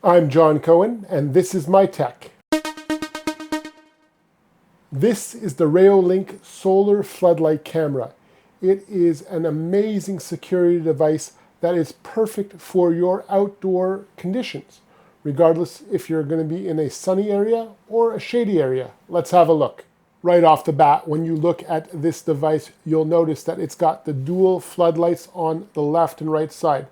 I'm John Cohen, and this is my tech. This is the Reolink Solar Floodlight Camera. It is an amazing security device that is perfect for your outdoor conditions, regardless if you're going to be in a sunny area or a shady area. Let's have a look. Right off the bat, when you look at this device, you'll notice that it's got the dual floodlights on the left and right side.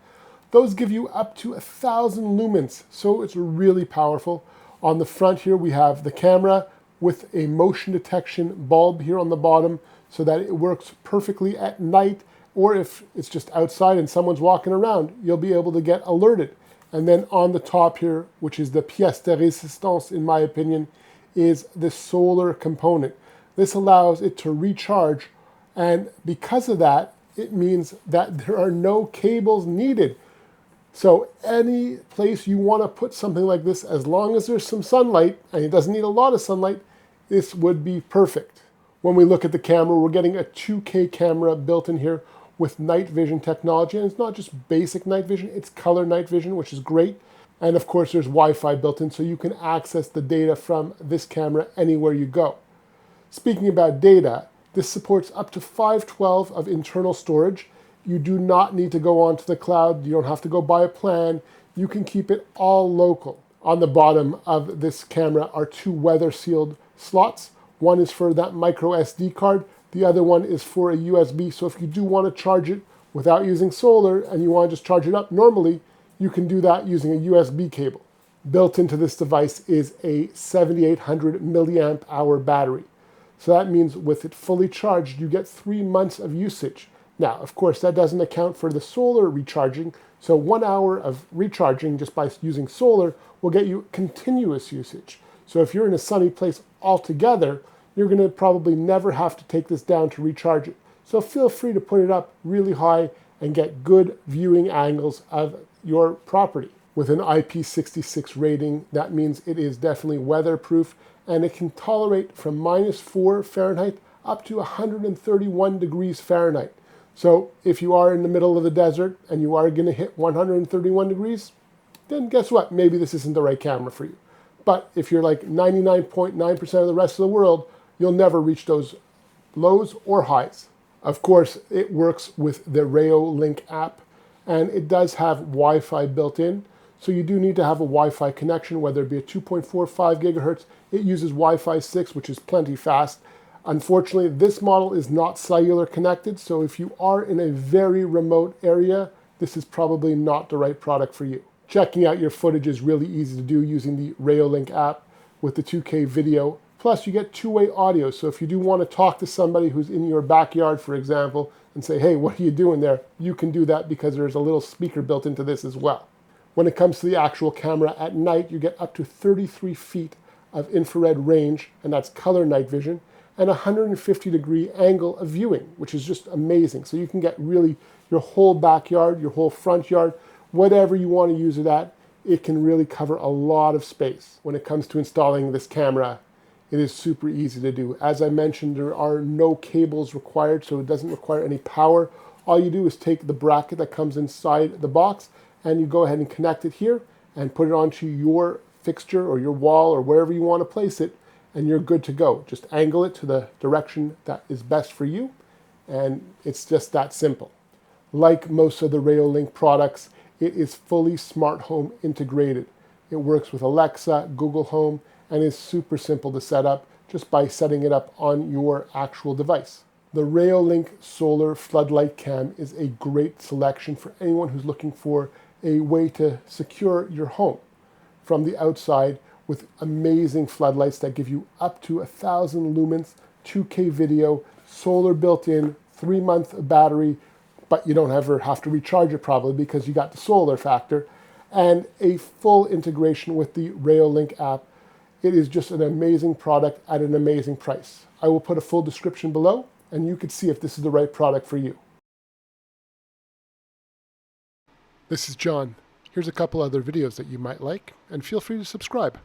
Those give you up to 1,000 lumens, so it's really powerful. On the front here, we have the camera with a motion detection bulb here on the bottom so that it works perfectly at night, or if it's just outside and someone's walking around, you'll be able to get alerted. And then on the top here, which is the pièce de résistance, in my opinion, is the solar component. This allows it to recharge, and because of that, it means that there are no cables needed. So any place you want to put something like this, as long as there's some sunlight, and it doesn't need a lot of sunlight, this would be perfect. When we look at the camera, we're getting a 2K camera built in here with night vision technology. And it's not just basic night vision, it's color night vision, which is great. And of course, there's Wi-Fi built in, so you can access the data from this camera anywhere you go. Speaking about data, this supports up to 512 of internal storage. You do not need to go onto the cloud. You don't have to go buy a plan. You can keep it all local. On the bottom of this camera are two weather-sealed slots. One is for that micro SD card. The other one is for a USB. So if you do want to charge it without using solar and you want to just charge it up normally, you can do that using a USB cable. Built into this device is a 7,800 milliamp hour battery. So that means with it fully charged, you get 3 months of usage. Now, of course, that doesn't account for the solar recharging. So 1 hour of recharging just by using solar will get you continuous usage. So if you're in a sunny place altogether, you're going to probably never have to take this down to recharge it. So feel free to put it up really high and get good viewing angles of your property. With an IP66 rating, that means it is definitely weatherproof, and it can tolerate from -4 Fahrenheit up to 131 degrees Fahrenheit. So if you are in the middle of the desert and you are going to hit 131 degrees, then guess what? Maybe this isn't the right camera for you. But if you're like 99.9% of the rest of the world, you'll never reach those lows or highs. Of course, it works with the Reolink app, and it does have Wi-Fi built in. So you do need to have a Wi-Fi connection, whether it be a 2.45 gigahertz. It uses Wi-Fi 6, which is plenty fast. Unfortunately, this model is not cellular connected, so if you are in a very remote area, this is probably not the right product for you. Checking out your footage is really easy to do using the Reolink app with the 2K video. Plus, you get two-way audio, so if you do want to talk to somebody who's in your backyard, for example, and say, hey, what are you doing there? You can do that because there's a little speaker built into this as well. When it comes to the actual camera at night, you get up to 33 feet of infrared range, and that's color night vision, and a 150-degree angle of viewing, which is just amazing. So you can get really your whole backyard, your whole front yard, whatever you want to use it at, it can really cover a lot of space. When it comes to installing this camera, it is super easy to do. As I mentioned, there are no cables required, so it doesn't require any power. All you do is take the bracket that comes inside the box, and you go ahead and connect it here and put it onto your fixture or your wall or wherever you want to place it, and you're good to go. Just angle it to the direction that is best for you, and it's just that simple. Like most of the Reolink products, it is fully smart home integrated. It works with Alexa, Google Home, and is super simple to set up just by setting it up on your actual device. The Reolink Solar Floodlight Cam is a great selection for anyone who's looking for a way to secure your home from the outside with amazing floodlights that give you up to 1,000 lumens, 2K video, solar built in, 3-month battery, but you don't ever have to recharge it probably because you got the solar factor, and a full integration with the Reolink app. It is just an amazing product at an amazing price. I will put a full description below, and you can see if this is the right product for you. This is John. Here's a couple other videos that you might like, and feel free to subscribe.